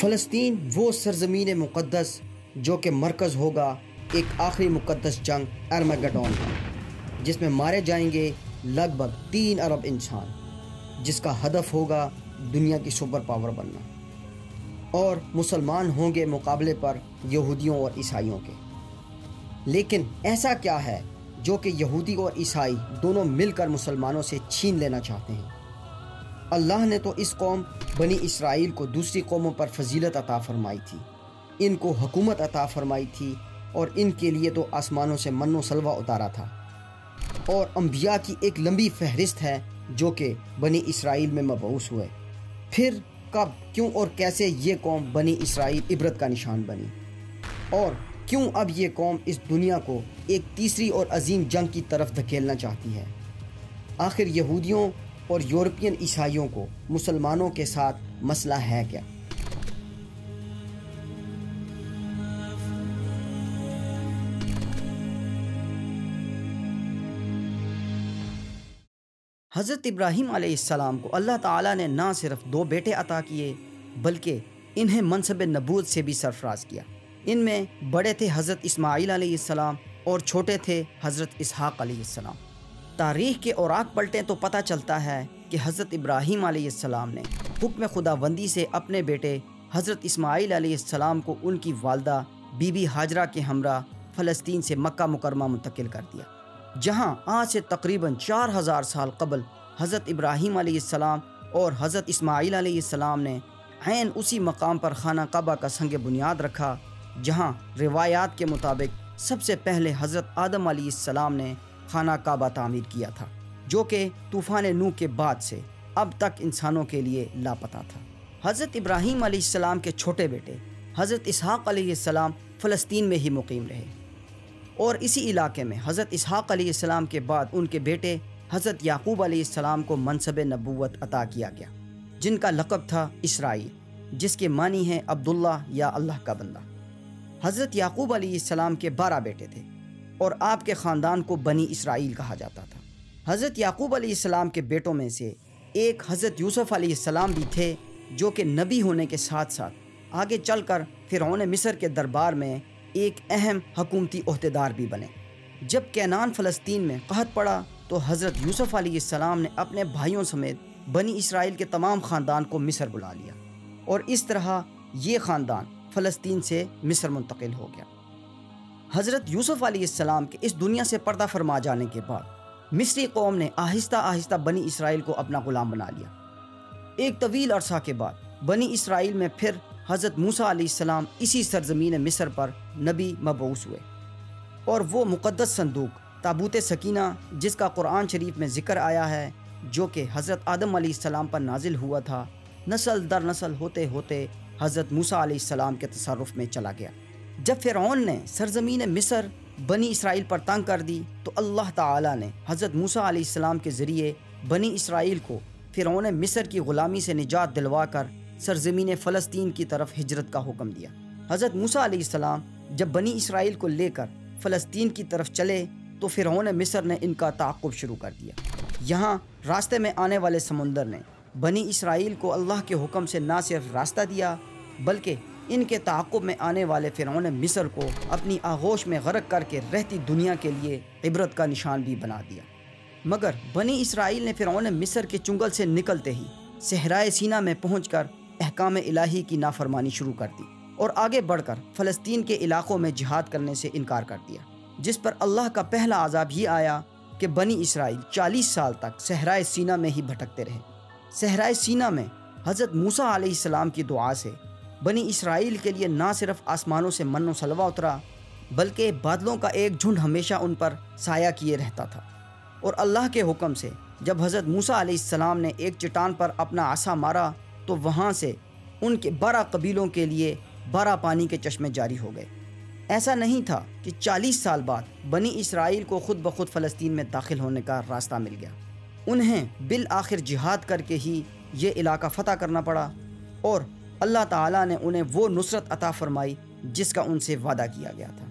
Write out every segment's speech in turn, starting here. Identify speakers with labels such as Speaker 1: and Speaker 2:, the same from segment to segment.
Speaker 1: فلسطین وہ سرزمین مقدس جو کہ مرکز ہوگا ایک آخری مقدس جنگ ارمگڈون کا، جس میں مارے جائیں گے لگ بھگ 3 ارب انسان، جس کا ہدف ہوگا دنیا کی سپر پاور بننا، اور مسلمان ہوں گے مقابلے پر یہودیوں اور عیسائیوں کے۔ لیکن ایسا کیا ہے جو کہ یہودی اور عیسائی دونوں مل کر مسلمانوں سے چھین لینا چاہتے ہیں؟ اللہ نے تو اس قوم بنی اسرائیل کو دوسری قوموں پر فضیلت عطا فرمائی تھی، ان کو حکومت عطا فرمائی تھی، اور ان کے لیے تو آسمانوں سے من و سلوہ اتارا تھا، اور انبیاء کی ایک لمبی فہرست ہے جو کہ بنی اسرائیل میں مبعوث ہوئے۔ پھر کب، کیوں اور کیسے یہ قوم بنی اسرائیل عبرت کا نشان بنی، اور کیوں اب یہ قوم اس دنیا کو ایک تیسری اور عظیم جنگ کی طرف دھکیلنا چاہتی ہے؟ آخر یہودیوں اور یورپین عیسائیوں کو مسلمانوں کے ساتھ مسئلہ ہے کیا؟ حضرت ابراہیم علیہ السلام کو اللہ تعالیٰ نے نہ صرف 2 بیٹے عطا کیے بلکہ انہیں منصب نبوت سے بھی سرفراز کیا۔ ان میں بڑے تھے حضرت اسماعیل علیہ السلام اور چھوٹے تھے حضرت اسحاق علیہ السلام۔ تاریخ کے اوراق پلٹیں تو پتہ چلتا ہے کہ حضرت ابراہیم علیہ السلام نے حکم خداوندی سے اپنے بیٹے حضرت اسماعیل علیہ السلام کو ان کی والدہ بی بی ہاجرہ کے ہمراہ فلسطین سے مکہ مکرمہ منتقل کر دیا، جہاں آج سے تقریباً 4000 سال قبل حضرت ابراہیم علیہ السلام اور حضرت اسماعیل علیہ السلام نے عین اسی مقام پر خانہ کعبہ کا سنگ بنیاد رکھا، جہاں روایات کے مطابق سب سے پہلے حضرت آدم علیہ السلام نے خانہ کعبہ تعمیر کیا تھا، جو کہ طوفان نوح کے بعد سے اب تک انسانوں کے لیے لاپتہ تھا۔ حضرت ابراہیم علیہ السلام کے چھوٹے بیٹے حضرت اسحاق علیہ السلام فلسطین میں ہی مقیم رہے، اور اسی علاقے میں حضرت اسحاق علیہ السلام کے بعد ان کے بیٹے حضرت یعقوب علیہ السلام کو منصب نبوت عطا کیا گیا، جن کا لقب تھا اسرائیل، جس کے معنی ہے عبداللہ یا اللہ کا بندہ۔ حضرت یعقوب علیہ السلام کے 12 بیٹے تھے، اور آپ کے خاندان کو بنی اسرائیل کہا جاتا تھا۔ حضرت یعقوب علیہ السلام کے بیٹوں میں سے ایک حضرت یوسف علیہ السلام بھی تھے، جو کہ نبی ہونے کے ساتھ ساتھ آگے چل کر فرعون مصر کے دربار میں ایک اہم حکومتی عہدیدار بھی بنے۔ جب کینان فلسطین میں قحط پڑا تو حضرت یوسف علیہ السلام نے اپنے بھائیوں سمیت بنی اسرائیل کے تمام خاندان کو مصر بلا لیا، اور اس طرح یہ خاندان فلسطین سے مصر منتقل ہو گیا۔ حضرت یوسف علیہ السلام کے اس دنیا سے پردہ فرما جانے کے بعد مصری قوم نے آہستہ آہستہ بنی اسرائیل کو اپنا غلام بنا لیا۔ ایک طویل عرصہ کے بعد بنی اسرائیل میں پھر حضرت موسیٰ علیہ السلام اسی سرزمین مصر پر نبی مبعوث ہوئے، اور وہ مقدس صندوق تابوت سکینہ، جس کا قرآن شریف میں ذکر آیا ہے، جو کہ حضرت آدم علیہ السلام پر نازل ہوا تھا، نسل در نسل ہوتے ہوتے حضرت موسیٰ علیہ السلام کے تصرف میں چلا گیا۔ جب فرعون نے سرزمین مصر بنی اسرائیل پر تنگ کر دی تو اللہ تعالیٰ نے حضرت موسیٰ علیہ السلام کے ذریعے بنی اسرائیل کو فرعون مصر کی غلامی سے نجات دلوا کر سرزمین فلسطین کی طرف ہجرت کا حکم دیا۔ حضرت موسیٰ علیہ السلام جب بنی اسرائیل کو لے کر فلسطین کی طرف چلے تو فرعون مصر نے ان کا تعاقب شروع کر دیا۔ یہاں راستے میں آنے والے سمندر نے بنی اسرائیل کو اللہ کے حکم سے نہ صرف راستہ دیا بلکہ ان کے تعاقب میں آنے والے فرعون مصر کو اپنی آغوش میں غرق کر کے رہتی دنیا کے لیے عبرت کا نشان بھی بنا دیا۔ مگر بنی اسرائیل نے فرعون مصر کے چنگل سے نکلتے ہی صحرائے سینا میں پہنچ کر احکام الہی کی نافرمانی شروع کر دی، اور آگے بڑھ کر فلسطین کے علاقوں میں جہاد کرنے سے انکار کر دیا، جس پر اللہ کا پہلا عذاب یہ آیا کہ بنی اسرائیل 40 سال تک صحرائے سینا میں ہی بھٹکتے رہے۔ صحرائے سینا میں حضرت موسیٰ علیہ السلام کی دعا سے بنی اسرائیل کے لیے نہ صرف آسمانوں سے من و سلوہ اترا بلکہ بادلوں کا ایک جھنڈ ہمیشہ ان پر سایہ کیے رہتا تھا، اور اللہ کے حکم سے جب حضرت موسیٰ علیہ السلام نے ایک چٹان پر اپنا عصا مارا تو وہاں سے ان کے 12 قبیلوں کے لیے 12 پانی کے چشمے جاری ہو گئے۔ ایسا نہیں تھا کہ 40 سال بعد بنی اسرائیل کو خود بخود فلسطین میں داخل ہونے کا راستہ مل گیا، انہیں بالآخر جہاد کر کے ہی یہ علاقہ فتح کرنا پڑا، اور اللہ تعالیٰ نے انہیں وہ نصرت عطا فرمائی جس کا ان سے وعدہ کیا گیا تھا۔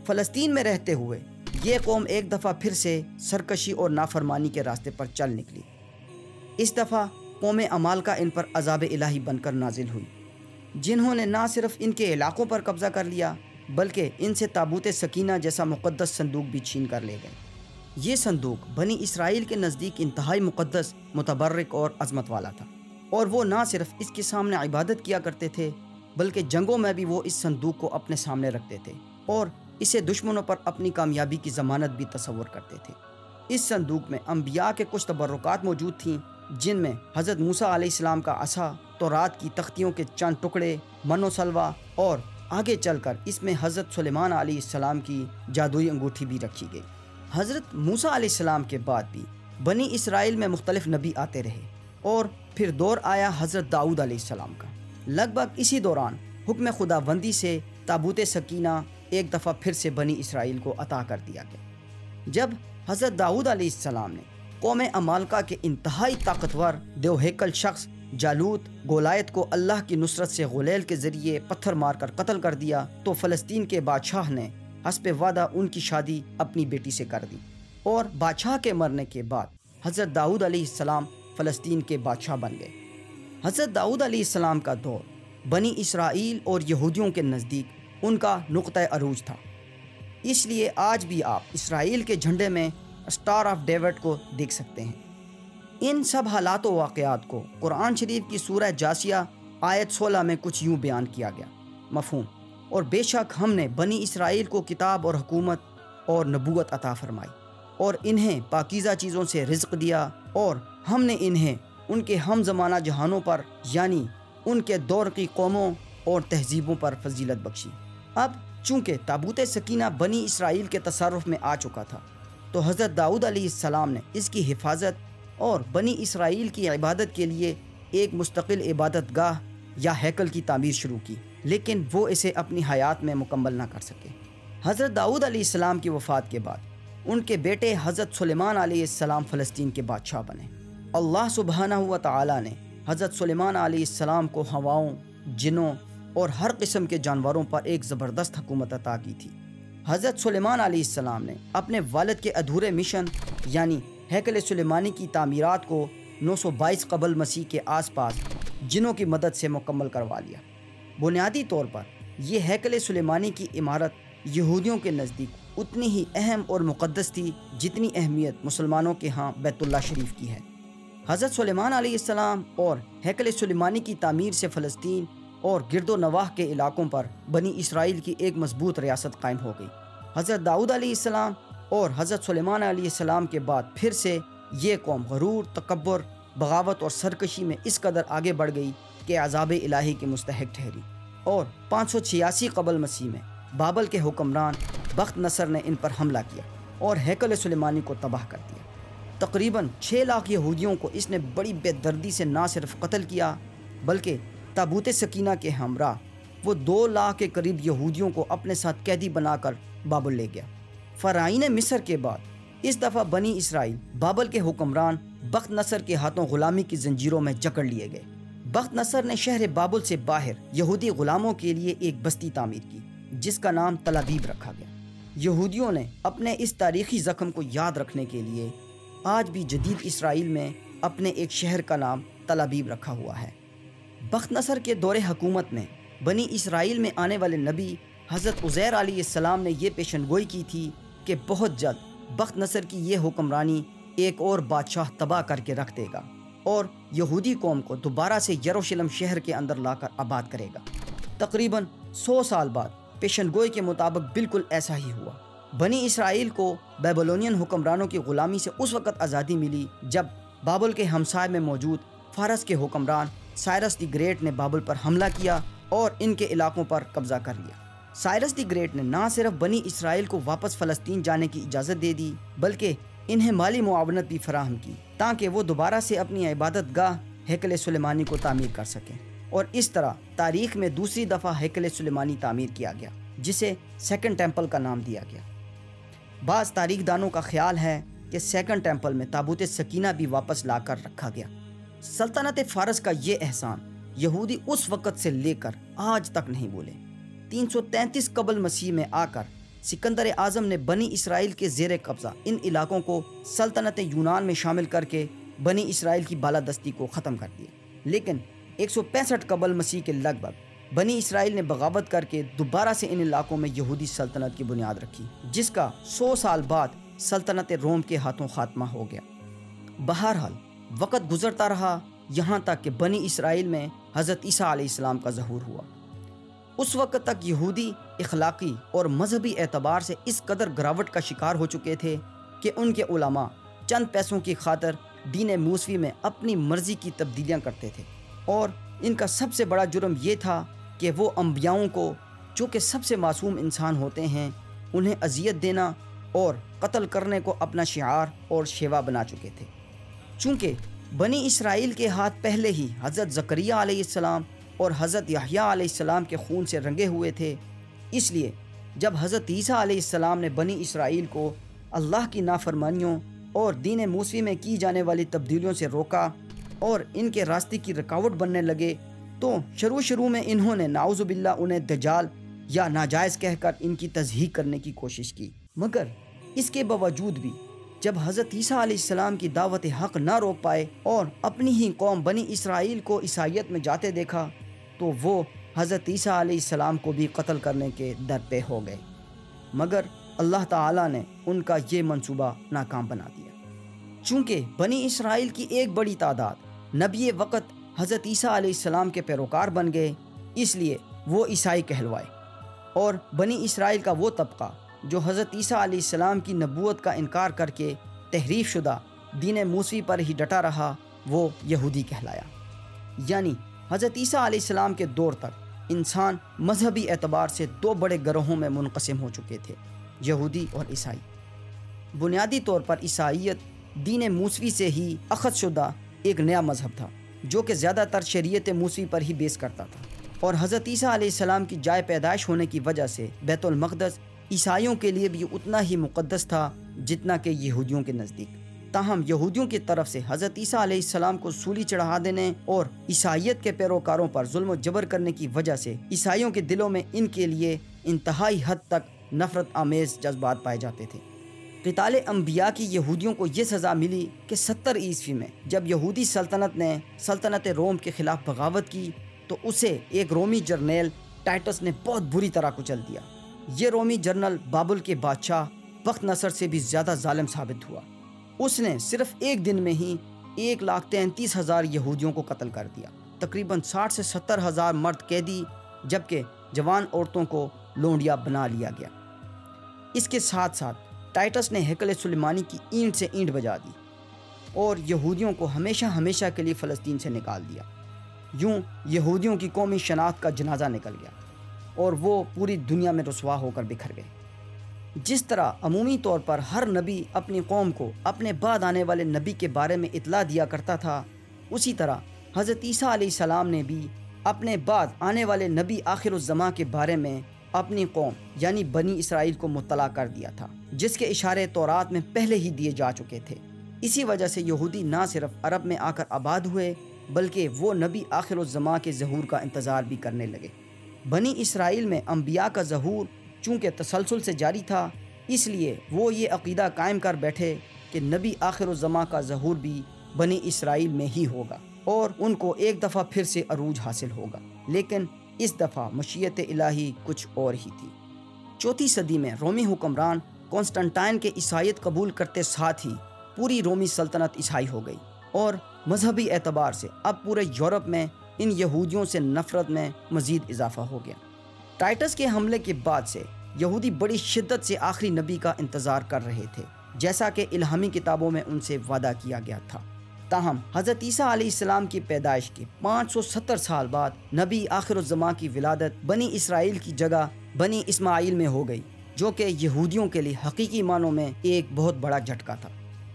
Speaker 1: فلسطین میں رہتے ہوئے یہ قوم ایک دفعہ پھر سے سرکشی اور نافرمانی کے راستے پر چل نکلی۔ اس دفعہ قوم عمالقہ ان پر عذاب الہی بن کر نازل ہوئی۔ جنہوں نے نہ صرف ان کے علاقوں پر قبضہ کر لیا بلکہ ان سے تابوت سکینہ جیسا مقدس صندوق بھی چھین کر لے گئے۔ یہ صندوق بنی اسرائیل کے نزدیک انتہائی مقدس، متبرک اور عظمت والا تھا، اور وہ نہ صرف اس کے سامنے عبادت کیا کرتے تھے بلکہ جنگوں میں بھی وہ اس صندوق کو اپنے سامنے رکھتے تھے اور اسے دشمنوں پر اپنی کامیابی کی ضمانت بھی تصور کرتے تھے۔ اس صندوق میں انبیاء کے کچھ تبرکات موجود تھیں، جن میں حضرت موسیٰ علیہ السلام کا عصا، تورات کی تختیوں کے چند ٹکڑے، من و سلوہ، اور آگے چل کر اس میں حضرت سلیمان علیہ السلام کی جادوئی انگوٹھی بھی رکھی گئی۔ حضرت موسیٰ علیہ السلام کے بعد بھی بنی اسرائیل میں مختلف نبی آتے رہے اور پھر دور آیا حضرت داؤد علیہ السلام کا۔ لگ بھگ اسی دوران حکم خداوندی سے تابوت سکینہ ایک دفعہ پھر سے بنی اسرائیل کو عطا کر دیا گیا۔ جب حضرت داؤد علیہ السلام نے قوم عمالقہ کے انتہائی طاقتور دو ہیکل شخص جالوت گولایت کو اللہ کی نصرت سے غلیل کے ذریعے پتھر مار کر قتل کر دیا تو فلسطین کے بادشاہ نے حسب وعدہ ان کی شادی اپنی بیٹی سے کر دی، اور بادشاہ کے مرنے کے بعد حضرت داؤد علیہ السلام فلسطین کے بادشاہ بن گئے۔ حضرت داؤد علیہ السلام کا دور بنی اسرائیل اور یہودیوں کے نزدیک ان کا نقطہ عروج تھا، اس لیے آج بھی آپ اسرائیل کے جھنڈے میں اسٹار آف ڈیوڈ کو دیکھ سکتے ہیں۔ ان سب حالات و واقعات کو قرآن شریف کی سورہ جاسیہ آیت 16 میں کچھ یوں بیان کیا گیا، مفہوم: اور بے شک ہم نے بنی اسرائیل کو کتاب اور حکومت اور نبوت عطا فرمائی اور انہیں پاکیزہ چیزوں سے رزق دیا، اور ہم نے انہیں ان کے ہم زمانہ جہانوں پر یعنی ان کے دور کی قوموں اور تہذیبوں پر فضیلت بخشی۔ اب چونکہ تابوت سکینہ بنی اسرائیل کے تصرف میں آ چکا تھا تو حضرت داؤد علیہ السلام نے اس کی حفاظت اور بنی اسرائیل کی عبادت کے لیے ایک مستقل عبادت گاہ یا ہیکل کی تعمیر شروع کی، لیکن وہ اسے اپنی حیات میں مکمل نہ کر سکے۔ حضرت داؤد علیہ السلام کی وفات کے بعد ان کے بیٹے حضرت سلیمان علیہ السلام فلسطین کے بادشاہ بنے۔ اللہ سبحانہ و تعالی نے حضرت سلیمان علیہ السلام کو ہواؤں، جنوں اور ہر قسم کے جانوروں پر ایک زبردست حکومت عطا کی تھی۔ حضرت سلیمان علیہ السلام نے اپنے والد کے ادھورے مشن یعنی ہیکل سلیمانی کی تعمیرات کو 922 قبل مسیح کے آس پاس جنوں کی مدد سے مکمل کروا لیا۔ بنیادی طور پر یہ ہیکل سلیمانی کی عمارت یہودیوں کے نزدیک اتنی ہی اہم اور مقدس تھی جتنی اہمیت مسلمانوں کے ہاں بیت اللہ شریف کی ہے۔ حضرت سلیمان علیہ السلام اور ہیکل سلیمانی کی تعمیر سے فلسطین اور گرد و نواح کے علاقوں پر بنی اسرائیل کی ایک مضبوط ریاست قائم ہو گئی۔ حضرت داؤد علیہ السلام اور حضرت سلیمان علیہ السلام کے بعد پھر سے یہ قوم غرور، تکبر، بغاوت اور سرکشی میں اس قدر آگے بڑھ گئی کہ عذاب الہی کے مستحق ٹھہری، اور 586 قبل مسیح میں بابل کے حکمران بخت نصر نے ان پر حملہ کیا اور ہیکل سلیمانی کو تباہ کر دیا۔ تقریباً 6 لاکھ یہودیوں کو اس نے بڑی بے دردی سے نہ صرف قتل کیا بلکہ تابوت سکینہ کے ہمراہ وہ 2 لاکھ کے قریب یہودیوں کو اپنے ساتھ قیدی بنا کر بابل لے گیا۔ فرعون مصر کے بعد اس دفعہ بنی اسرائیل بابل کے حکمران بخت نصر کے ہاتھوں غلامی کی زنجیروں میں جکڑ لیے گئے۔ بخت نصر نے شہر بابل سے باہر یہودی غلاموں کے لیے ایک بستی تعمیر کی جس کا نام تل ابیب رکھا گیا۔ یہودیوں نے اپنے اس تاریخی زخم کو یاد رکھنے کے لیے آج بھی جدید اسرائیل میں اپنے ایک شہر کا نام تل ابیب رکھا ہوا ہے۔ بخت نصر کے دور حکومت میں بنی اسرائیل میں آنے والے نبی حضرت عزیر علیہ السلام نے یہ پیشن گوئی کی تھی کہ بہت جلد بخت نصر کی یہ حکمرانی ایک اور بادشاہ تباہ کر کے رکھ دے گا اور یہودی قوم کو دوبارہ سے یروشلم شہر کے اندر لا کر آباد کرے گا۔ تقریباً 100 سال بعد پیشن گوئی کے مطابق بالکل ایسا ہی ہوا۔ بنی اسرائیل کو بیبلونین حکمرانوں کی غلامی سے اس وقت آزادی ملی جب بابل کے ہمسائے میں موجود فارس کے حکمران سائرس دی گریٹ نے بابل پر حملہ کیا اور ان کے علاقوں پر قبضہ کر لیا۔ سائرس دی گریٹ نے نہ صرف بنی اسرائیل کو واپس فلسطین جانے کی اجازت دے دی بلکہ انہیں مالی معاونت بھی فراہم کی تاکہ وہ دوبارہ سے اپنی عبادت گاہ ہیکل سلیمانی کو تعمیر کر سکیں، اور اس طرح تاریخ میں دوسری دفعہ ہیکل سلیمانی تعمیر کیا گیا جسے سیکنڈ ٹیمپل کا نام دیا گیا۔ بعض تاریخ دانوں کا خیال ہے کہ سیکنڈ ٹیمپل میں تابوت سکینہ بھی واپس لا کر رکھا گیا۔ سلطنت فارس کا یہ احسان یہودی اس وقت سے لے کر آج تک نہیں بولے۔ 333 قبل مسیح میں آ کر سکندر اعظم نے بنی اسرائیل کے زیر قبضہ ان علاقوں کو سلطنت یونان میں شامل کر کے بنی اسرائیل کی بالادستی کو ختم کر دیا، لیکن 165 قبل مسیح کے لگ بھگ بنی اسرائیل نے بغاوت کر کے دوبارہ سے ان علاقوں میں یہودی سلطنت کی بنیاد رکھی، جس کا 100 سال بعد سلطنت روم کے ہاتھوں خاتمہ ہو گیا۔ بہرحال وقت گزرتا رہا، یہاں تک کہ بنی اسرائیل میں حضرت عیسیٰ علیہ السلام کا ظہور ہوا۔ اس وقت تک یہودی اخلاقی اور مذہبی اعتبار سے اس قدر گراوٹ کا شکار ہو چکے تھے کہ ان کے علماء چند پیسوں کی خاطر دین موسوی میں اپنی مرضی کی تبدیلیاں کرتے تھے، اور ان کا سب سے بڑا جرم یہ تھا کہ وہ انبیاؤں کو، جو کہ سب سے معصوم انسان ہوتے ہیں، انہیں اذیت دینا اور قتل کرنے کو اپنا شعار اور شیوا بنا چکے تھے۔ چونکہ بنی اسرائیل کے ہاتھ پہلے ہی حضرت زکریا علیہ السلام اور حضرت یحییٰ علیہ السلام کے خون سے رنگے ہوئے تھے، اس لیے جب حضرت عیسیٰ علیہ السلام نے بنی اسرائیل کو اللہ کی نافرمانیوں اور دین موسوی میں کی جانے والی تبدیلیوں سے روکا اور ان کے راستے کی رکاوٹ بننے لگے، تو شروع میں انہوں نے نعوذ باللہ انہیں دجال یا ناجائز کہہ کر ان کی تضحیق کرنے کی کوشش کی۔ مگر اس کے باوجود بھی جب حضرت عیسیٰ علیہ السلام کی دعوت حق نہ روک پائے اور اپنی ہی قوم بنی اسرائیل کو عیسائیت میں جاتے دیکھا، تو وہ حضرت عیسیٰ علیہ السلام کو بھی قتل کرنے کے در پہ ہو گئے۔ مگر اللہ تعالیٰ نے ان کا یہ منصوبہ ناکام بنا دیا۔ چونکہ بنی اسرائیل کی ایک بڑی تعداد نبی وقت حضرت عیسیٰ علیہ السلام کے پیروکار بن گئے، اس لیے وہ عیسائی کہلوائے، اور بنی اسرائیل کا وہ طبقہ جو حضرت عیسیٰ علیہ السلام کی نبوت کا انکار کر کے تحریف شدہ دین موسوی پر ہی ڈٹا رہا، وہ یہودی کہلایا۔ یعنی حضرت عیسیٰ علیہ السلام کے دور تک انسان مذہبی اعتبار سے دو بڑے گروہوں میں منقسم ہو چکے تھے، یہودی اور عیسائی۔ بنیادی طور پر عیسائیت دین موسوی سے ہی اخذ شدہ ایک نیا مذہب تھا، جو کہ زیادہ تر شریعت موسوی پر ہی بیس کرتا تھا، اور حضرت عیسیٰ علیہ السلام کی جائے پیدائش ہونے کی وجہ سے بیت المقدس عیسائیوں کے لیے بھی اتنا ہی مقدس تھا جتنا کہ یہودیوں کے نزدیک۔ تاہم یہودیوں کی طرف سے حضرت عیسیٰ علیہ السلام کو سولی چڑھا دینے اور عیسائیت کے پیروکاروں پر ظلم و جبر کرنے کی وجہ سے عیسائیوں کے دلوں میں ان کے لیے انتہائی حد تک نفرت آمیز جذبات پائے جاتے تھے۔ قتال انبیاء کی یہودیوں کو یہ سزا ملی کہ 70 عیسوی میں جب یہودی سلطنت نے سلطنت روم کے خلاف بغاوت کی، تو اسے ایک رومی جرنیل ٹائٹس نے بہت بری طرح کچل دیا۔ یہ رومی جنرل بابل کے بادشاہ بخت نصر سے بھی زیادہ ظالم ثابت ہوا۔ اس نے صرف ایک دن میں ہی 1,33,000 یہودیوں کو قتل کر دیا، تقریباً 60 سے 70 ہزار مرد قیدی، جبکہ جوان عورتوں کو لونڈیا بنا لیا گیا۔ اس کے ساتھ ساتھ ٹائٹس نے ہیکل سلیمانی کی اینٹ سے اینٹ بجا دی اور یہودیوں کو ہمیشہ ہمیشہ کے لیے فلسطین سے نکال دیا۔ یوں یہودیوں کی قومی شناخت کا جنازہ نکل گیا اور وہ پوری دنیا میں رسوا ہو کر بکھر گئے۔ جس طرح عمومی طور پر ہر نبی اپنی قوم کو اپنے بعد آنے والے نبی کے بارے میں اطلاع دیا کرتا تھا، اسی طرح حضرت عیسیٰ علیہ السلام نے بھی اپنے بعد آنے والے نبی آخر الزماں کے بارے میں اپنی قوم یعنی بنی اسرائیل کو مطلع کر دیا تھا، جس کے اشارے تورات میں پہلے ہی دیے جا چکے تھے۔ اسی وجہ سے یہودی نہ صرف عرب میں آ کر آباد ہوئے، بلکہ وہ نبی آخر الزماں کے ظہور کا انتظار بھی کرنے لگے۔ بنی اسرائیل میں انبیاء کا ظہور چونکہ تسلسل سے جاری تھا، اس لیے وہ یہ عقیدہ قائم کر بیٹھے کہ نبی آخر الزماں کا ظہور بھی بنی اسرائیل میں ہی ہوگا اور ان کو ایک دفعہ پھر سے عروج حاصل ہوگا۔ لیکن اس دفعہ مشیت الہی کچھ اور ہی تھی۔ 4 صدی میں رومی حکمران کانسٹنٹائن کے عیسائیت قبول کرتے ساتھ ہی پوری رومی سلطنت عیسائی ہو گئی، اور مذہبی اعتبار سے اب پورے یورپ میں ان یہودیوں سے نفرت میں مزید اضافہ ہو گیا۔ ٹائٹس کے حملے کے بعد سے یہودی بڑی شدت سے آخری نبی کا انتظار کر رہے تھے، جیسا کہ الہامی کتابوں میں ان سے وعدہ کیا گیا تھا۔ تاہم حضرت عیسیٰ علیہ السلام کی پیدائش کے 570 سال بعد نبی آخر الزماں کی ولادت بنی اسرائیل کی جگہ بنی اسماعیل میں ہو گئی، جو کہ یہودیوں کے لیے حقیقی معنوں میں ایک بہت بڑا جھٹکا تھا۔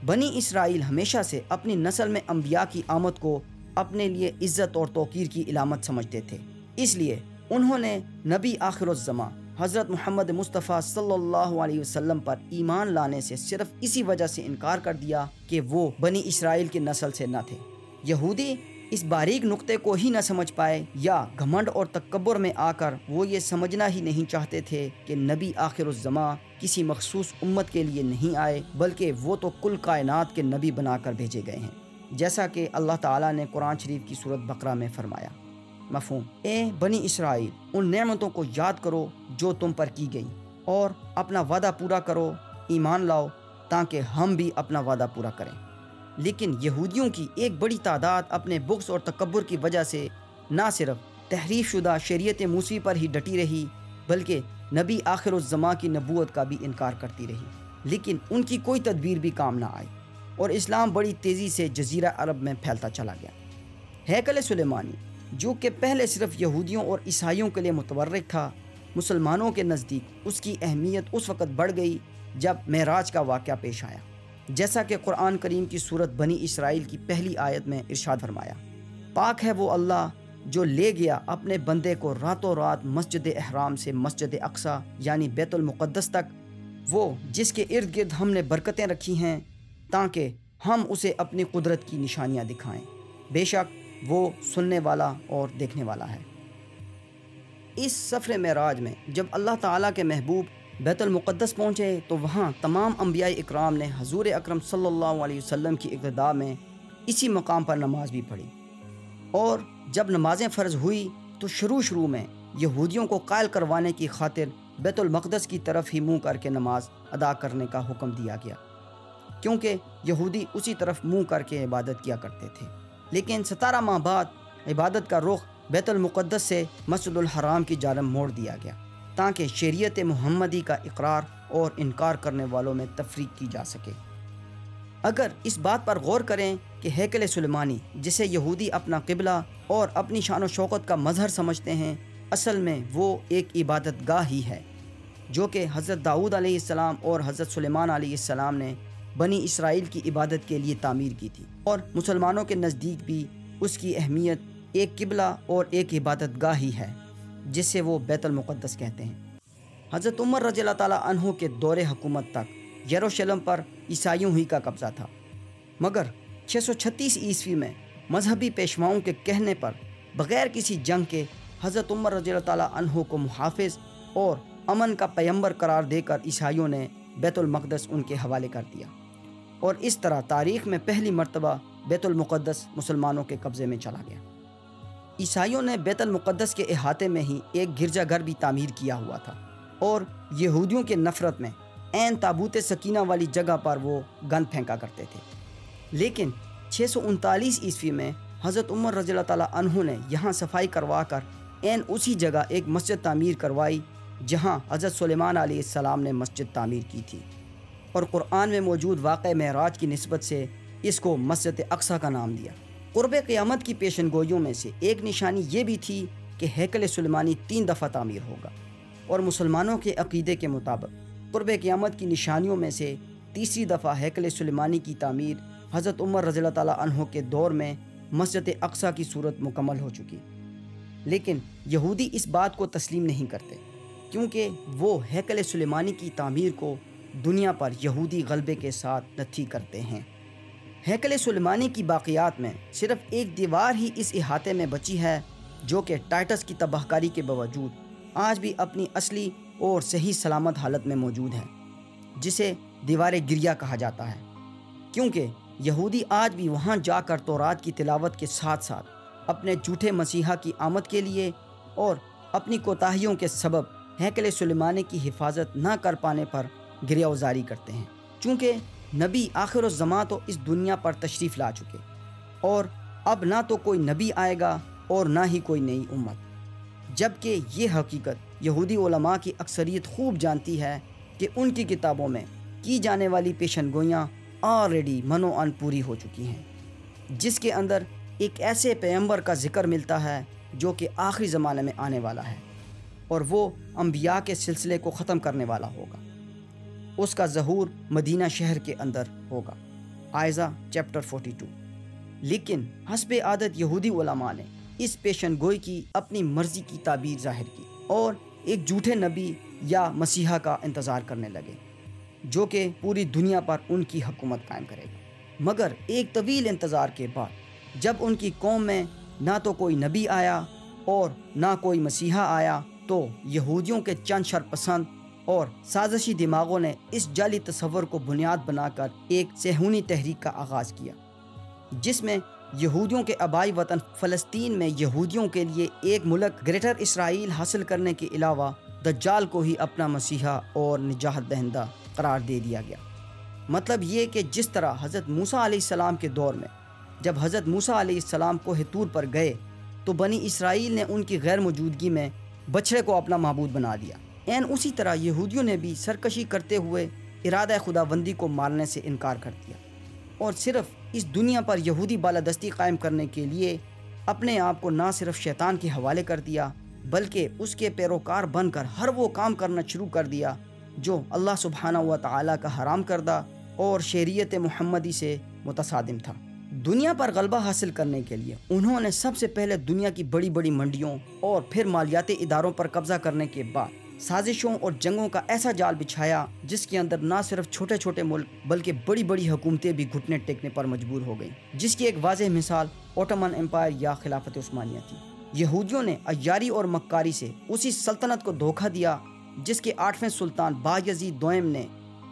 Speaker 1: بنی اسرائیل ہمیشہ سے اپنی نسل میں انبیاء کی آمد کو اپنے لیے عزت اور توقیر کی علامت سمجھتے تھے، اس لیے انہوں نے نبی آخر الزماں حضرت محمد مصطفیٰ صلی اللہ علیہ وسلم پر ایمان لانے سے صرف اسی وجہ سے انکار کر دیا کہ وہ بنی اسرائیل کی نسل سے نہ تھے۔ یہودی اس باریک نقطے کو ہی نہ سمجھ پائے، یا گھمنڈ اور تکبر میں آ کر وہ یہ سمجھنا ہی نہیں چاہتے تھے کہ نبی آخر الزماں کسی مخصوص امت کے لیے نہیں آئے، بلکہ وہ تو کل کائنات کے نبی بنا کر بھیجے گئے ہیں، جیسا کہ اللہ تعالیٰ نے قرآن شریف کی سورۃ بقرہ میں فرمایا۔ مفہوم: اے بنی اسرائیل، ان نعمتوں کو یاد کرو جو تم پر کی گئی، اور اپنا وعدہ پورا کرو، ایمان لاؤ تاکہ ہم بھی اپنا وعدہ پورا کریں۔ لیکن یہودیوں کی ایک بڑی تعداد اپنے بغض اور تکبر کی وجہ سے نہ صرف تحریف شدہ شریعت موسیٰ پر ہی ڈٹی رہی، بلکہ نبی آخر الزماں کی نبوت کا بھی انکار کرتی رہی۔ لیکن ان کی کوئی تدبیر بھی کام نہ آئی، اور اسلام بڑی تیزی سے جزیرہ عرب میں پھیلتا چلا گیا۔ ہیکل سلیمانی، جو کہ پہلے صرف یہودیوں اور عیسائیوں کے لیے متبرک تھا، مسلمانوں کے نزدیک اس کی اہمیت اس وقت بڑھ گئی جب معراج کا واقعہ پیش آیا، جیسا کہ قرآن کریم کی سورت بنی اسرائیل کی پہلی آیت میں ارشاد فرمایا: پاک ہے وہ اللہ جو لے گیا اپنے بندے کو راتوں رات مسجد احرام سے مسجد اقصیٰ یعنی بیت المقدس تک، وہ جس کے ارد گرد ہم نے برکتیں رکھی ہیں تاکہ ہم اسے اپنی قدرت کی نشانیاں دکھائیں، بے شک وہ سننے والا اور دیکھنے والا ہے۔ اس سفر معراج میں جب اللہ تعالیٰ کے محبوب بیت المقدس پہنچے تو وہاں تمام انبیاء اکرام نے حضور اکرم صلی اللہ علیہ وسلم کی اقتداء میں اسی مقام پر نماز بھی پڑھی، اور جب نمازیں فرض ہوئی تو شروع میں یہودیوں کو قائل کروانے کی خاطر بیت المقدس کی طرف ہی منہ کر کے نماز ادا کرنے کا حکم دیا گیا، کیونکہ یہودی اسی طرف منہ کر کے عبادت کیا کرتے تھے۔ لیکن 17 ماہ بعد عبادت کا رخ بیت المقدس سے مسجد الحرام کی جانب موڑ دیا گیا تاکہ شریعت محمدی کا اقرار اور انکار کرنے والوں میں تفریق کی جا سکے۔ اگر اس بات پر غور کریں کہ ہیکل سلیمانی، جسے یہودی اپنا قبلہ اور اپنی شان و شوکت کا مظہر سمجھتے ہیں، اصل میں وہ ایک عبادت گاہ ہی ہے جو کہ حضرت داؤد علیہ السلام اور حضرت سلیمان علیہ السلام نے بنی اسرائیل کی عبادت کے لیے تعمیر کی تھی، اور مسلمانوں کے نزدیک بھی اس کی اہمیت ایک قبلہ اور ایک عبادت گاہ ہی ہے جسے وہ بیت المقدس کہتے ہیں۔ حضرت عمر رضی اللہ تعالیٰ عنہ کے دور حکومت تک یروشلم پر عیسائیوں ہی کا قبضہ تھا، مگر 636 عیسوی میں مذہبی پیشواؤں کے کہنے پر بغیر کسی جنگ کے حضرت عمر رضی اللہ تعالیٰ عنہ کو محافظ اور امن کا پیمبر قرار دے کر عیسائیوں نے بیت المقدس ان کے حوالے کر دیا، اور اس طرح تاریخ میں پہلی مرتبہ بیت المقدس مسلمانوں کے قبضے میں چلا گیا۔ عیسائیوں نے بیت المقدس کے احاطے میں ہی ایک گرجا گھر بھی تعمیر کیا ہوا تھا، اور یہودیوں کے نفرت میں عین تابوت سکینہ والی جگہ پر وہ گند پھینکا کرتے تھے۔ لیکن 639 عیسوی میں حضرت عمر رضی اللہ تعالیٰ عنہ نے یہاں صفائی کروا کر عین اسی جگہ ایک مسجد تعمیر کروائی جہاں حضرت سلیمان علیہ السلام نے مسجد تعمیر کی تھی، اور قرآن میں موجود واقع معراج کی نسبت سے اس کو مسجد اقصیٰ کا نام دیا۔ قرب قیامت کی پیشن گوئیوں میں سے ایک نشانی یہ بھی تھی کہ ہیکل سلیمانی 3 دفعہ تعمیر ہوگا، اور مسلمانوں کے عقیدے کے مطابق قرب قیامت کی نشانیوں میں سے تیسری دفعہ ہیکل سلیمانی کی تعمیر حضرت عمر رضی اللہ تعالیٰ عنہ کے دور میں مسجد اقصیٰ کی صورت مکمل ہو چکی۔ لیکن یہودی اس بات کو تسلیم نہیں کرتے، کیونکہ وہ ہیکل سلیمانی کی تعمیر کو دنیا پر یہودی غلبے کے ساتھ نتھی کرتے ہیں۔ ہیکل سلیمانی کی باقیات میں صرف ایک دیوار ہی اس احاطے میں بچی ہے جو کہ ٹائٹس کی تباہ کاری کے باوجود آج بھی اپنی اصلی اور صحیح سلامت حالت میں موجود ہے، جسے دیوار گریہ کہا جاتا ہے، کیونکہ یہودی آج بھی وہاں جا کر تورات کی تلاوت کے ساتھ ساتھ اپنے جھوٹے مسیحا کی آمد کے لیے اور اپنی کوتاہیوں کے سبب ہیکل سلیمانی کی حفاظت نہ کر پانے پر گریہ وزاری کرتے ہیں، چونکہ نبی آخر الزماں تو اس دنیا پر تشریف لا چکے، اور اب نہ تو کوئی نبی آئے گا اور نہ ہی کوئی نئی امت، جبکہ یہ حقیقت یہودی علماء کی اکثریت خوب جانتی ہے کہ ان کی کتابوں میں کی جانے والی پیشن گوئیاں آلریڈی منو ان پوری ہو چکی ہیں، جس کے اندر ایک ایسے پیغمبر کا ذکر ملتا ہے جو کہ آخری زمانے میں آنے والا ہے، اور وہ انبیاء کے سلسلے کو ختم کرنے والا ہوگا۔ اس کا ظہور مدینہ شہر کے اندر ہوگا، آئزہ چیپٹر 42۔ لیکن حسب عادت یہودی علماء نے اس پیشن گوئی کی اپنی مرضی کی تعبیر ظاہر کی اور ایک جھوٹے نبی یا مسیحا کا انتظار کرنے لگے جو کہ پوری دنیا پر ان کی حکومت قائم کرے گا۔ مگر ایک طویل انتظار کے بعد جب ان کی قوم میں نہ تو کوئی نبی آیا اور نہ کوئی مسیحا آیا، تو یہودیوں کے چند شرپسند اور سازشی دماغوں نے اس جعلی تصور کو بنیاد بنا کر ایک صہیونی تحریک کا آغاز کیا، جس میں یہودیوں کے آبائی وطن فلسطین میں یہودیوں کے لیے ایک ملک گریٹر اسرائیل حاصل کرنے کے علاوہ دجال کو ہی اپنا مسیحا اور نجات دہندہ قرار دے دیا گیا۔ مطلب یہ کہ جس طرح حضرت موسیٰ علیہ السلام کے دور میں جب حضرت موسیٰ علیہ السلام کوہ طور پر گئے تو بنی اسرائیل نے ان کی غیر موجودگی میں بچڑے کو اپنا معبود بنا دیا، اسی طرح یہودیوں نے بھی سرکشی کرتے ہوئے ارادہ خداوندی کو ماننے سے انکار کر دیا اور صرف اس دنیا پر یہودی بالادستی قائم کرنے کے لیے اپنے آپ کو نہ صرف شیطان کے حوالے کر دیا بلکہ اس کے پیروکار بن کر ہر وہ کام کرنا شروع کر دیا جو اللہ سبحانہ و تعالیٰ کا حرام کردہ اور شریعت محمدی سے متصادم تھا۔ دنیا پر غلبہ حاصل کرنے کے لیے انہوں نے سب سے پہلے دنیا کی بڑی بڑی منڈیوں اور پھر مالیاتی اداروں پر قبضہ کرنے کے بعد سازشوں اور جنگوں کا ایسا جال بچھایا جس کے اندر نہ صرف چھوٹے چھوٹے ملک بلکہ بڑی بڑی حکومتیں بھی گھٹنے ٹیکنے پر مجبور ہو گئیں، جس کی ایک واضح مثال اوٹومن امپائر یا خلافت عثمانیہ تھی۔ یہودیوں نے عیاری اور مکاری سے اسی سلطنت کو دھوکہ دیا جس کے 8ویں سلطان بایزید دوئم نے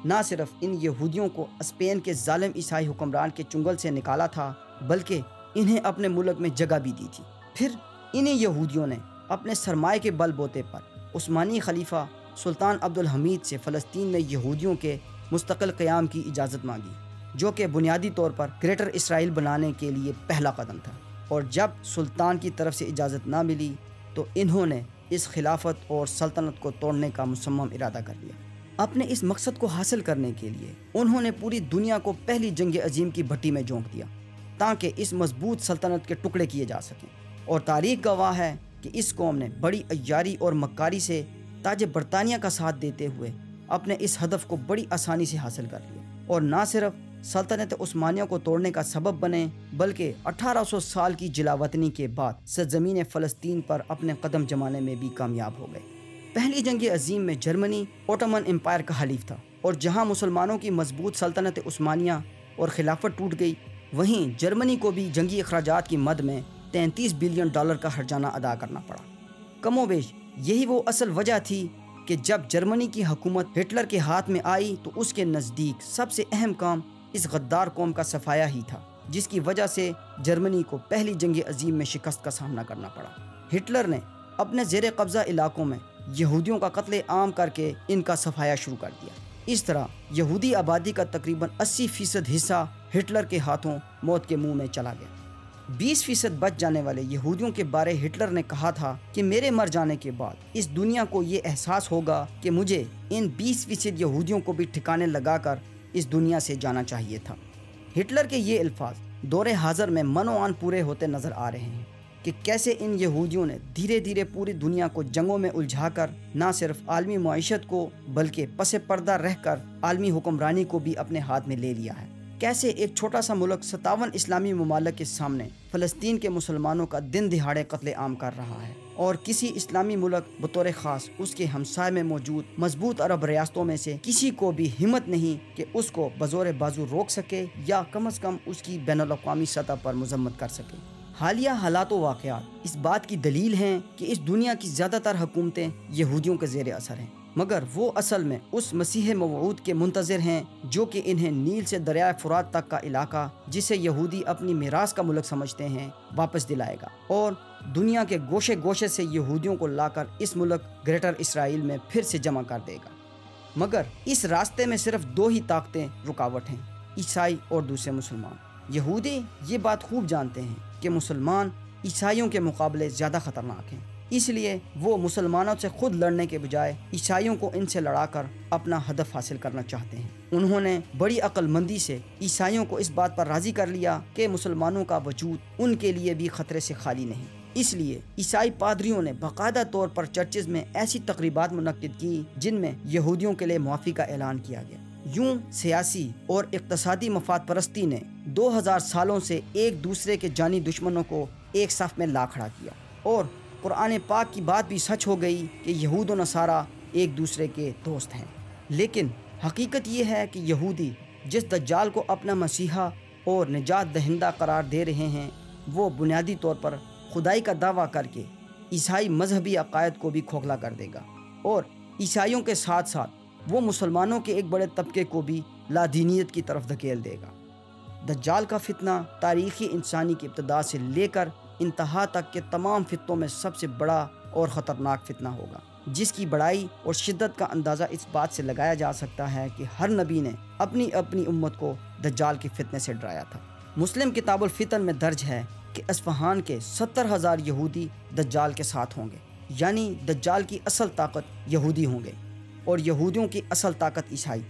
Speaker 1: نہ صرف ان یہودیوں کو اسپین کے ظالم عیسائی حکمران کے چنگل سے نکالا تھا بلکہ انہیں اپنے ملک میں جگہ بھی دی تھی۔ پھر انہیں یہودیوں نے اپنے سرمایہ کے بل بوتے پر عثمانی خلیفہ سلطان عبدالحمید سے فلسطین میں یہودیوں کے مستقل قیام کی اجازت مانگی، جو کہ بنیادی طور پر گریٹر اسرائیل بنانے کے لیے پہلا قدم تھا، اور جب سلطان کی طرف سے اجازت نہ ملی تو انہوں نے اس خلافت اور سلطنت کو توڑنے کا مصمم ارادہ کر لیا۔ اپنے اس مقصد کو حاصل کرنے کے لیے انہوں نے پوری دنیا کو پہلی جنگ عظیم کی بھٹی میں جھونک دیا تاکہ اس مضبوط سلطنت کے ٹکڑے کیے جا سکیں، اور تاریخ گواہ ہے کہ اس قوم نے بڑی عیاری اور مکاری سے تاج برطانیہ کا ساتھ دیتے ہوئے اپنے اس ہدف کو بڑی آسانی سے حاصل کر لیا، اور نہ صرف سلطنت عثمانیہ کو توڑنے کا سبب بنے بلکہ 1800 سال کی جلاوطنی کے بعد سرزمین فلسطین پر اپنے قدم جمانے میں بھی کامیاب ہو گئے۔ پہلی جنگ عظیم میں جرمنی اوٹومن امپائر کا حلیف تھا، اور جہاں مسلمانوں کی مضبوط سلطنت عثمانیہ اور خلافت ٹوٹ گئی وہیں جرمنی کو بھی جنگی اخراجات کی مد میں 33 بلین ڈالر کا ہرجانہ ادا کرنا پڑا۔ کم و بیش یہی وہ اصل وجہ تھی کہ جب جرمنی کی حکومت ہٹلر کے ہاتھ میں آئی تو اس کے نزدیک سب سے اہم کام اس غدار قوم کا صفایا ہی تھا، جس کی وجہ سے جرمنی کو پہلی جنگ عظیم میں شکست کا سامنا کرنا پڑا۔ ہٹلر نے اپنے زیر قبضہ علاقوں میں یہودیوں کا قتل عام کر کے ان کا صفایا شروع کر دیا۔ اس طرح یہودی آبادی کا تقریباً 80% حصہ ہٹلر کے ہاتھوں موت کے منہ میں چلا گیا۔ 20% بچ جانے والے یہودیوں کے بارے ہٹلر نے کہا تھا کہ میرے مر جانے کے بعد اس دنیا کو یہ احساس ہوگا کہ مجھے ان 20% یہودیوں کو بھی ٹھکانے لگا کر اس دنیا سے جانا چاہیے تھا۔ ہٹلر کے یہ الفاظ دور حاضر میں منوعان پورے ہوتے نظر آ رہے ہیں کہ کیسے ان یہودیوں نے دھیرے دھیرے پوری دنیا کو جنگوں میں الجھا کر نہ صرف عالمی معیشت کو بلکہ پس پردہ رہ کر عالمی حکمرانی کو بھی اپنے ہاتھ میں لے لیا ہے۔ کیسے ایک چھوٹا سا ملک 57 اسلامی ممالک کے سامنے فلسطین کے مسلمانوں کا دن دہاڑے قتل عام کر رہا ہے، اور کسی اسلامی ملک بطور خاص اس کے ہمسائے میں موجود مضبوط عرب ریاستوں میں سے کسی کو بھی ہمت نہیں کہ اس کو بزور بازو روک سکے یا کم از کم اس کی بین الاقوامی سطح پر مذمت کر سکے۔ حالیہ حالات و واقعات اس بات کی دلیل ہیں کہ اس دنیا کی زیادہ تر حکومتیں یہودیوں کے زیر اثر ہیں، مگر وہ اصل میں اس مسیح موعود کے منتظر ہیں جو کہ انہیں نیل سے دریائے فرات تک کا علاقہ جسے یہودی اپنی میراث کا ملک سمجھتے ہیں واپس دلائے گا، اور دنیا کے گوشے گوشے سے یہودیوں کو لا کر اس ملک گریٹر اسرائیل میں پھر سے جمع کر دے گا۔ مگر اس راستے میں صرف 2 ہی طاقتیں رکاوٹ ہیں، عیسائی اور دوسرے مسلمان۔ یہودی یہ بات خوب جانتے ہیں کہ مسلمان عیسائیوں کے مقابلے زیادہ خطرناک ہیں، اس لیے وہ مسلمانوں سے خود لڑنے کے بجائے عیسائیوں کو ان سے لڑا کر اپنا ہدف حاصل کرنا چاہتے ہیں۔ انہوں نے بڑی عقل مندی سے عیسائیوں کو اس بات پر راضی کر لیا کہ مسلمانوں کا وجود ان کے لیے بھی خطرے سے خالی نہیں۔ اس لیے عیسائی پادریوں نے باقاعدہ طور پر چرچز میں ایسی تقریبات منعقد کی جن میں یہودیوں کے لیے معافی کا اعلان کیا گیا۔ یوں سیاسی اور اقتصادی مفاد پرستی نے 2000 سالوں سے ایک دوسرے کے جانی دشمنوں کو ایک صف میں لا کھڑا کیا، اور قرآن پاک کی بات بھی سچ ہو گئی کہ یہود و نصارہ ایک دوسرے کے دوست ہیں۔ لیکن حقیقت یہ ہے کہ یہودی جس دجال کو اپنا مسیحا اور نجات دہندہ قرار دے رہے ہیں وہ بنیادی طور پر خدائی کا دعویٰ کر کے عیسائی مذہبی عقائد کو بھی کھوکھلا کر دے گا، اور عیسائیوں کے ساتھ ساتھ وہ مسلمانوں کے ایک بڑے طبقے کو بھی لادینیت کی طرف دھکیل دے گا۔ دجال کا فتنہ تاریخی انسانی کی ابتدا سے لے کر انتہا تک کے تمام فتنوں میں سب سے بڑا اور خطرناک فتنہ ہوگا، جس کی بڑائی اور شدت کا اندازہ اس بات سے لگایا جا سکتا ہے کہ ہر نبی نے اپنی امت کو دجال کے فتنے سے ڈرایا تھا۔ مسلم کتاب الفتن میں درج ہے کہ اصفہان کے 70,000 یہودی دجال کے ساتھ ہوں گے، یعنی دجال کی اصل طاقت یہودی ہوں گے اور یہودیوں کی اصل طاقت عیسائی۔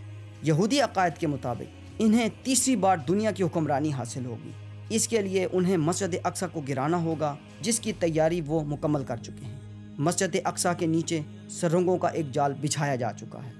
Speaker 1: یہودی عقائد کے مطابق انہیں تیسری بار دنیا کی حکمرانی حاصل ہوگی۔ اس کے لیے انہیں مسجد اقصی کو گرانا ہوگا، جس کی تیاری وہ مکمل کر چکے ہیں۔ مسجد اقصی کے نیچے سرنگوں کا ایک جال بچھایا جا چکا ہے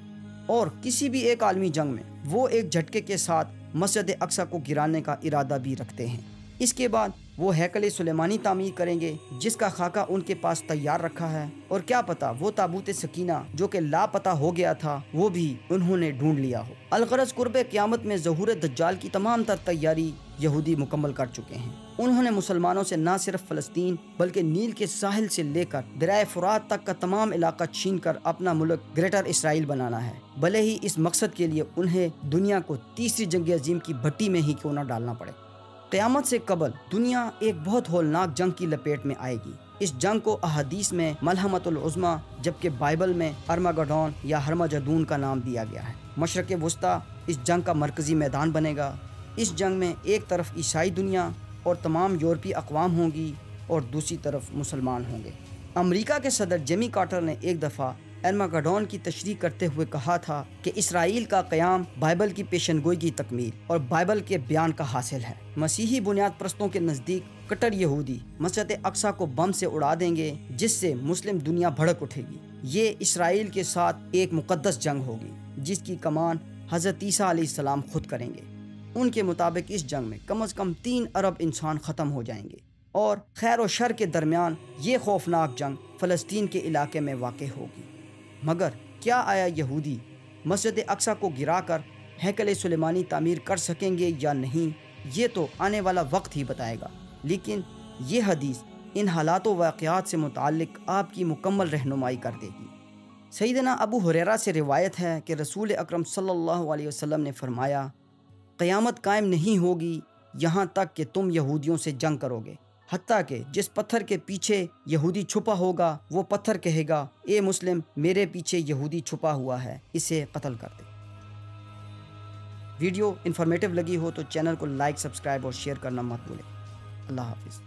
Speaker 1: اور کسی بھی ایک عالمی جنگ میں وہ ایک جھٹکے کے ساتھ مسجد اقصی کو گرانے کا ارادہ بھی رکھتے ہیں۔ اس کے بعد وہ ہیکل سلیمانی تعمیر کریں گے، جس کا خاکہ ان کے پاس تیار رکھا ہے، اور کیا پتہ وہ تابوت سکینہ جو کہ لاپتہ ہو گیا تھا وہ بھی انہوں نے ڈھونڈ لیا ہو۔ الغرض قرب قیامت میں ظہور دجال کی تمام تر تیاری یہودی مکمل کر چکے ہیں۔ انہوں نے مسلمانوں سے نہ صرف فلسطین بلکہ نیل کے ساحل سے لے کر دریائے فرات تک کا تمام علاقہ چھین کر اپنا ملک گریٹر اسرائیل بنانا ہے، بھلے ہی اس مقصد کے لیے انہیں دنیا کو تیسری جنگ عظیم کی بھٹی میں ہی کیوں نہ ڈالنا پڑے۔ قیامت سے قبل دنیا ایک بہت ہولناک جنگ کی لپیٹ میں آئے گی۔ اس جنگ کو احادیث میں ملحمۃ العظمی جبکہ بائبل میں ارمگڈون یا ہرمجدون کا نام دیا گیا ہے۔ مشرق وسطیٰ اس جنگ کا مرکزی میدان بنے گا۔ اس جنگ میں ایک طرف عیسائی دنیا اور تمام یورپی اقوام ہوں گی اور دوسری طرف مسلمان ہوں گے۔ امریکہ کے صدر جیمی کارٹر نے ایک دفعہ ارمگڈون کی تشریح کرتے ہوئے کہا تھا کہ اسرائیل کا قیام بائبل کی پیشن گوئی کی تکمیل اور بائبل کے بیان کا حاصل ہے۔ مسیحی بنیاد پرستوں کے نزدیک کٹر یہودی مسجد اقصی کو بم سے اڑا دیں گے، جس سے مسلم دنیا بھڑک اٹھے گی۔ یہ اسرائیل کے ساتھ ایک مقدس جنگ ہوگی جس کی کمان حضرت عیسیٰ علیہ السلام خود کریں گے۔ ان کے مطابق اس جنگ میں کم از کم 3 ارب انسان ختم ہو جائیں گے اور خیر و شر کے درمیان یہ خوفناک جنگ فلسطین کے علاقے میں واقع ہوگی۔ مگر کیا آیا یہودی مسجد اقصی کو گرا کر ہیکل سلیمانی تعمیر کر سکیں گے یا نہیں، یہ تو آنے والا وقت ہی بتائے گا، لیکن یہ حدیث ان حالات و واقعات سے متعلق آپ کی مکمل رہنمائی کر دے گی۔ سیدنا ابو ہریرہ سے روایت ہے کہ رسول اکرم صلی اللہ علیہ وسلم نے فرمایا، قیامت قائم نہیں ہوگی یہاں تک کہ تم یہودیوں سے جنگ کرو گے، حتیٰ کہ جس پتھر کے پیچھے یہودی چھپا ہوگا وہ پتھر کہے گا، اے مسلم میرے پیچھے یہودی چھپا ہوا ہے، اسے قتل کر دے۔ ویڈیو انفارمیٹیو لگی ہو تو چینل کو لائک، سبسکرائب اور شیئر کرنا مت بھولیں۔ اللہ حافظ۔